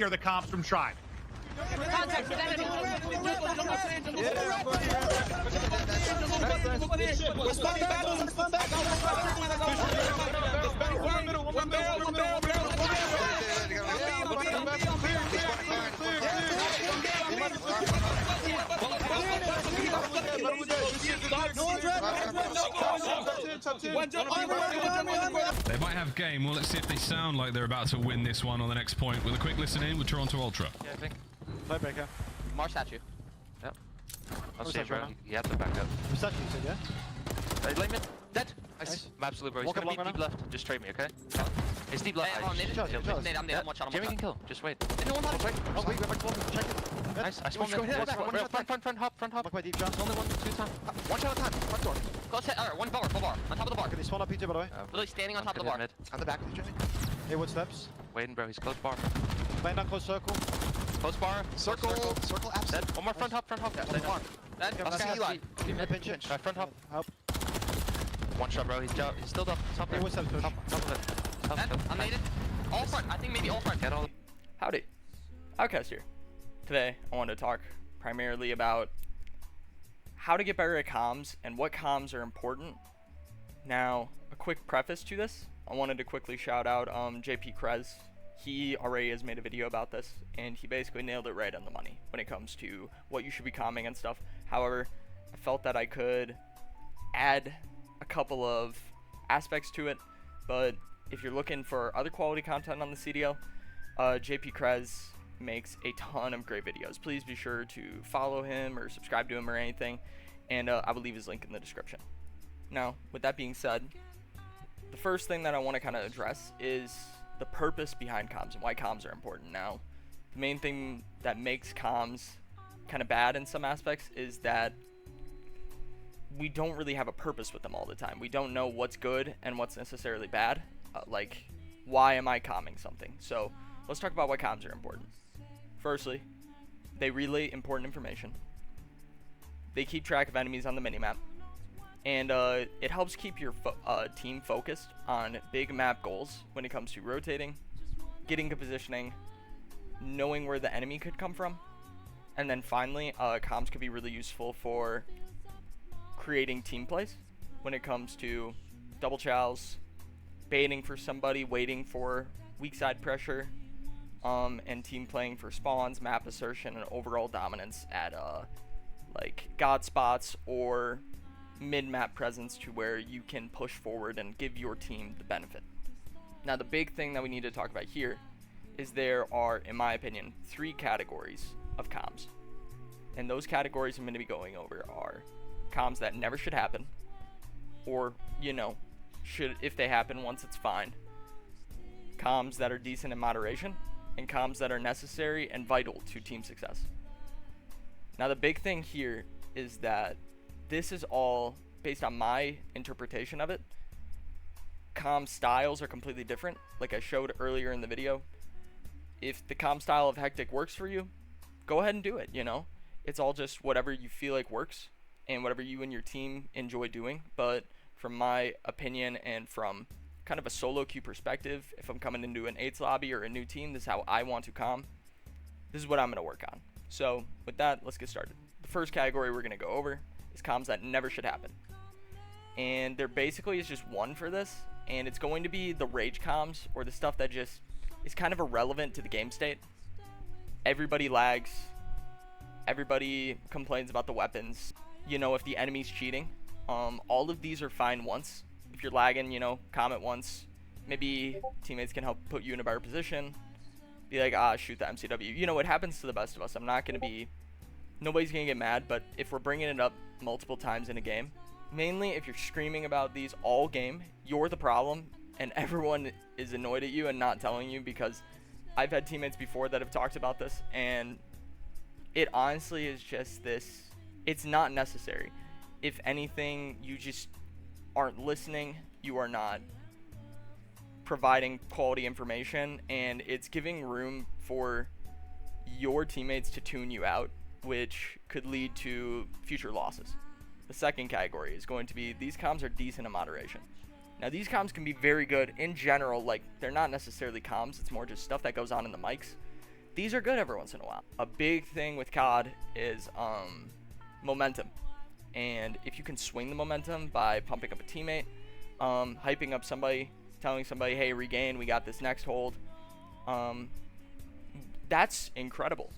Here are the comps from Tribe. Contact with enemy. They might have game. Well, let's see if they sound like they're about to win this one on the next point with a quick listen in with Toronto Ultra. Yeah, I think. Lightbreaker. Marsh at you. Yep. I'll see you, bro. right now? You have to back up. Versace, you said, yeah? Layman, dead. Nice. Absolutely, bro. He's Walk gonna up be long deep left. Just trade me, okay? It's deep left. I'm native. I'm native. One shot. Jimmy can kill. Just wait. No one Wait, oh, wait, we have to check it. Nice. I spawned Go in. ahead, Front hop, front hop. Walk by deep, John. Only one, two times. One shot at a time. Front door. Close hit. Alright, one bar. Full bar. On top of the bar. Okay, they spawn up PJ, by the way. Literally standing on top of the bar. Mid. At the back of the Jimmy. Haywood steps. Waiting, bro. He's close bar. Playing down close circle. Close bar. Circle absent. Dead. One more front hop, front hop. One more. That. Okay, see Eli. Pinch it. Front hop. Help. One shot, bro. He's still up. Top Haywood steps push. Top of it. Top. I'm native. All front. I think maybe all front. Get all. Howdy, Outcast here. Today I wanted to talk primarily about how to get better at comms and what comms are important. Now, a quick preface to this, I wanted to quickly shout out JP Krez. He already has made a video about this, and he basically nailed it right on the money when it comes to what you should be comming and stuff. However, I felt that I could add a couple of aspects to it, but if you're looking for other quality content on the CDL, JP Krez makes a ton of great videos. Please be sure to follow him or subscribe to him or anything, and I will leave his link in the description. Now, with that being said, the first thing that I want to kind of address is the purpose behind comms and why comms are important. Now, the main thing that makes comms kind of bad in some aspects is that we don't really have a purpose with them all the time. We don't know what's good and what's necessarily bad. Like, why am I comming something? So let's talk about why comms are important. Firstly, they relay important information. They keep track of enemies on the minimap. And it helps keep your team focused on big map goals when it comes to rotating, getting good positioning, knowing where the enemy could come from. And then finally, comms could be really useful for creating team plays when it comes to double chows, baiting for somebody, waiting for weak side pressure, and team playing for spawns, map assertion, and overall dominance at like god spots or mid-map presence to where you can push forward and give your team the benefit. Now, the big thing that we need to talk about here is there are, in my opinion, 3 categories of comms. And those categories I'm going to be going over are comms that never should happen, or, you know, should, if they happen once, it's fine. Comms that are decent in moderation, and comms that are necessary and vital to team success. Now, the big thing here is that this is all based on my interpretation of it. Comm styles are completely different, like I showed earlier in the video. If the comm style of Hectic works for you, go ahead and do it, you know? It's all just whatever you feel like works and whatever you and your team enjoy doing. But from my opinion and from kind of a solo queue perspective, if I'm coming into an 8s lobby or a new team, this is how I want to comm. This is what I'm going to work on. So with that, let's get started. The first category we're going to go over is comms that never should happen. And there basically is just one for this, and it's going to be the rage comms, or the stuff that just is kind of irrelevant to the game state. Everybody lags. Everybody complains about the weapons. You know, if the enemy's cheating. All of these are fine once. If you're lagging, you know, comment once. Maybe teammates can help put you in a better position. Be like, shoot the MCW. You know, it happens to the best of us. I'm not going to be... Nobody's going to get mad, but if we're bringing it up multiple times in a game, mainly if you're screaming about these all game, you're the problem, and everyone is annoyed at you and not telling you, because I've had teammates before that have talked about this, and it honestly is just this, it's not necessary. If anything, you just aren't listening, you are not providing quality information, and it's giving room for your teammates to tune you out, which could lead to future losses. The second category is going to be these comms are decent in moderation. Now, these comms can be very good in general, like they're not necessarily comms, it's more just stuff that goes on in the mics. these are good every once in a while. A big thing with COD is momentum. And if you can swing the momentum by pumping up a teammate, hyping up somebody, telling somebody, hey, regain, we got this next hold, that's incredible.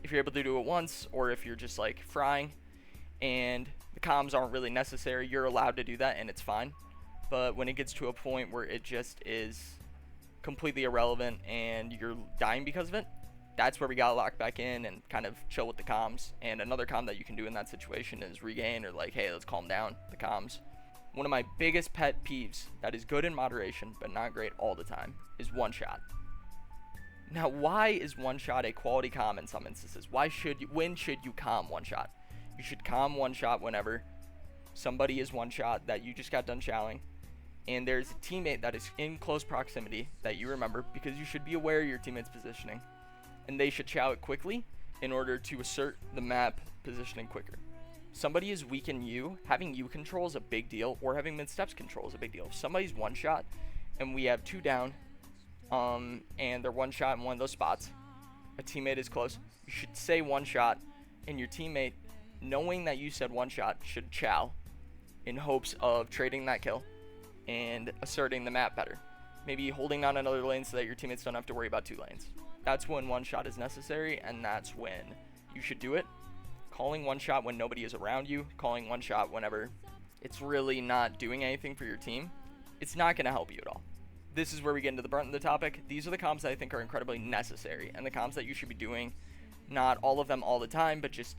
If you're able to do it once, or if you're just like frying and the comms aren't really necessary, you're allowed to do that and it's fine. But when it gets to a point where it just is completely irrelevant and you're dying because of it, that's where we gotta lock back in and kind of chill with the comms. And another comm that you can do in that situation is regain, or like, hey, let's calm down the comms. One of my biggest pet peeves that is good in moderation but not great all the time is one shot. Now, why is one shot a quality comm in some instances? When should you comm one shot? You should comm one shot whenever somebody is one shot that you just got done chowing, and there's a teammate that is in close proximity that you remember, because you should be aware of your teammate's positioning, and they should chow it quickly in order to assert the map positioning quicker. Somebody is weak in you, having you control is a big deal, or having mid-steps control is a big deal. If somebody's one shot and we have 2 down, and they're one shot in one of those spots, a teammate is close, you should say one shot, and your teammate, knowing that you said one shot, should chow in hopes of trading that kill and asserting the map better. Maybe holding down another lane so that your teammates don't have to worry about 2 lanes. That's when one shot is necessary, and that's when you should do it. Calling one shot when nobody is around you, calling one shot whenever it's really not doing anything for your team, it's not going to help you at all. This is where we get into the brunt of the topic. These are the comms that I think are incredibly necessary, and the comms that you should be doing, not all of them all the time, but just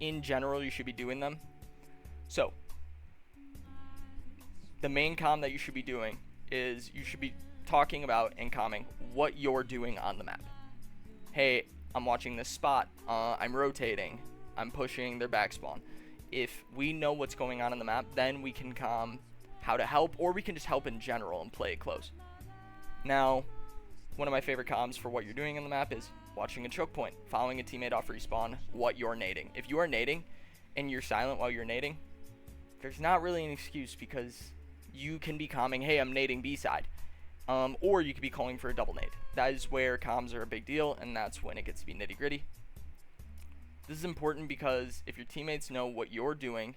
in general you should be doing them. So, the main comm that you should be doing is you should be talking about and comming what you're doing on the map. Hey, I'm watching this spot, I'm rotating, I'm pushing their back spawn. If we know what's going on the map, then we can comm how to help, or we can just help in general and play it close. Now, one of my favorite comms for what you're doing on the map is watching a choke point, following a teammate off respawn, what you're nading. If you are nading and you're silent while you're nading, there's not really an excuse, because you can be comming, hey, I'm nading B side. Or you could be calling for a double nade. That is where comms are a big deal, and that's when it gets to be nitty gritty. This is important because if your teammates know what you're doing,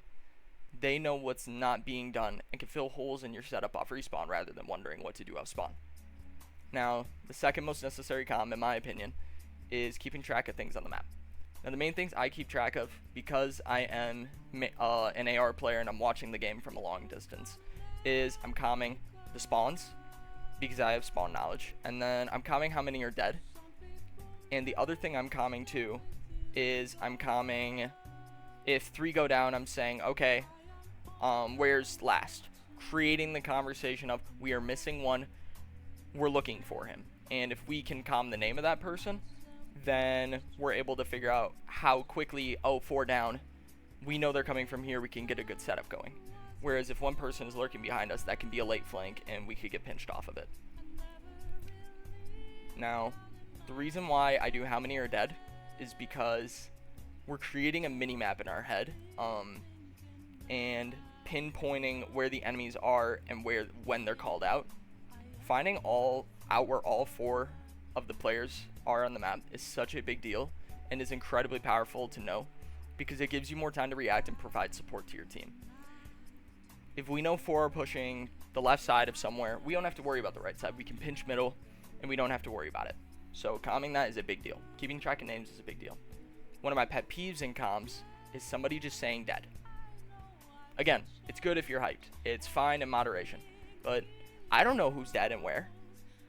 they know what's not being done and can fill holes in your setup off respawn rather than wondering what to do off spawn. Now, the second most necessary comm, in my opinion, is keeping track of things on the map. Now, the main things I keep track of, because I am an AR player and I'm watching the game from a long distance, is I'm comming the spawns, because I have spawn knowledge, and then I'm comming how many are dead. And the other thing I'm comming too is I'm comming if 3 go down, I'm saying, okay, where's last? Creating the conversation of, we are missing one, we're looking for him. And if we can comm the name of that person, then we're able to figure out how quickly, 4 down, we know they're coming from here, we can get a good setup going. Whereas if one person is lurking behind us, that can be a late flank and we could get pinched off of it. Now, the reason why I do how many are dead is because we're creating a mini map in our head, and pinpointing where the enemies are and when they're called out. Finding out where all 4 of the players are on the map is such a big deal and is incredibly powerful to know, because it gives you more time to react and provide support to your team. If we know 4 are pushing the left side of somewhere, we don't have to worry about the right side. We can pinch middle and we don't have to worry about it. So comming that is a big deal. Keeping track of names is a big deal. One of my pet peeves in comms is somebody just saying dead. Again, it's good if you're hyped. It's fine in moderation. But I don't know who's dead and where.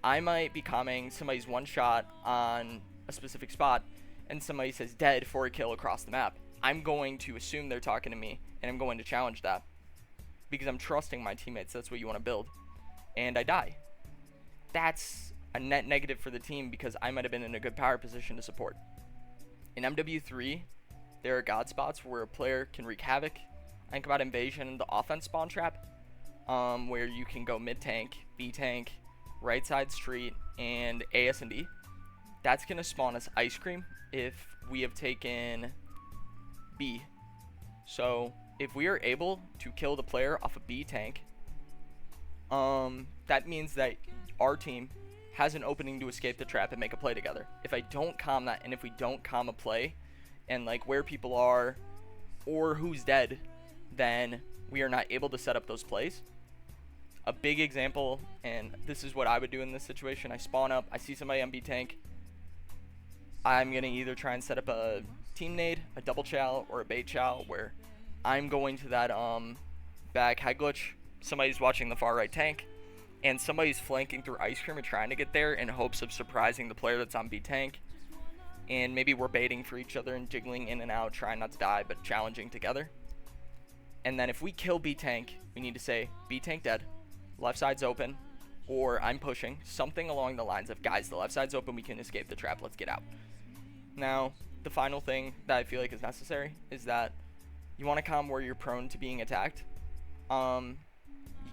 I might be comming somebody's one shot on a specific spot and somebody says dead for a kill across the map. I'm going to assume they're talking to me and I'm going to challenge that, because I'm trusting my teammates. That's what you want to build. And I die. That's a net negative for the team, because I might have been in a good power position to support. In MW3, there are god spots where a player can wreak havoc. I think about Invasion, the offense spawn trap, where you can go mid tank, B tank, right side street, and AS&D. That's going to spawn us ice cream if we have taken B. So if we are able to kill the player off a B tank, that means that our team has an opening to escape the trap and make a play together. If I don't calm that, and if we don't calm a play and like where people are or who's dead, then we are not able to set up those plays. A big example, and this is what I would do in this situation, I spawn up, I see somebody on B tank, I'm going to either try and set up a team nade, a double chow, or a bait chow, where I'm going to that back head glitch, somebody's watching the far right tank, and somebody's flanking through ice cream and trying to get there in hopes of surprising the player that's on B tank, and maybe we're baiting for each other and jiggling in and out, trying not to die, but challenging together. And then if we kill B tank, we need to say, B tank dead, left side's open, or I'm pushing, something along the lines of, guys, the left side's open, we can escape the trap, let's get out. Now, the final thing that I feel like is necessary is that you want to calm where you're prone to being attacked. You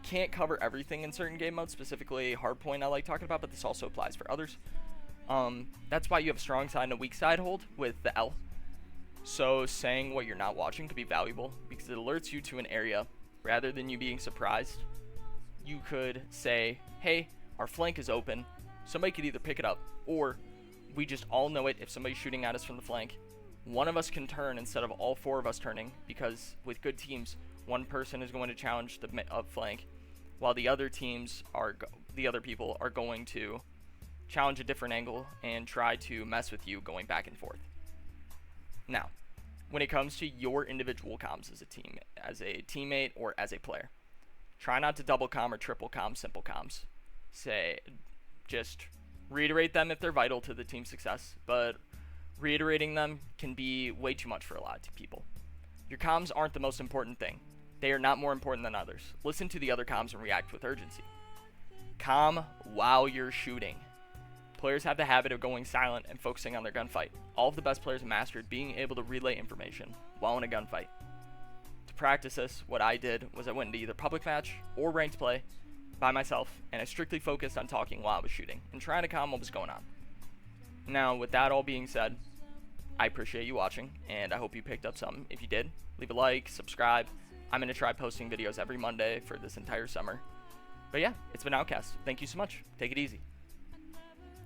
can't cover everything in certain game modes, specifically hardpoint I like talking about, but this also applies for others. That's why you have a strong side and a weak side hold with the L. So saying what you're not watching could be valuable because it alerts you to an area rather than you being surprised. You could say, hey, our flank is open. Somebody could either pick it up, or we just all know it if somebody's shooting at us from the flank. One of us can turn instead of all four of us turning, because with good teams, one person is going to challenge the flank, while the other people are going to challenge a different angle and try to mess with you going back and forth. Now, when it comes to your individual comms as a team, as a teammate or as a player, try not to double comm or triple comm simple comms. Say, just reiterate them if they're vital to the team's success, but reiterating them can be way too much for a lot of people. Your comms aren't the most important thing. They are not more important than others. Listen to the other comms and react with urgency. Comm while you're shooting. Players have the habit of going silent and focusing on their gunfight. All of the best players have mastered being able to relay information while in a gunfight. To practice this, what I did was I went into either public match or ranked play by myself, and I strictly focused on talking while I was shooting and trying to calm what was going on. Now, with that all being said, I appreciate you watching, and I hope you picked up something. If you did, leave a like, subscribe. I'm going to try posting videos every Monday for this entire summer. But yeah, it's been Outcast. Thank you so much. Take it easy.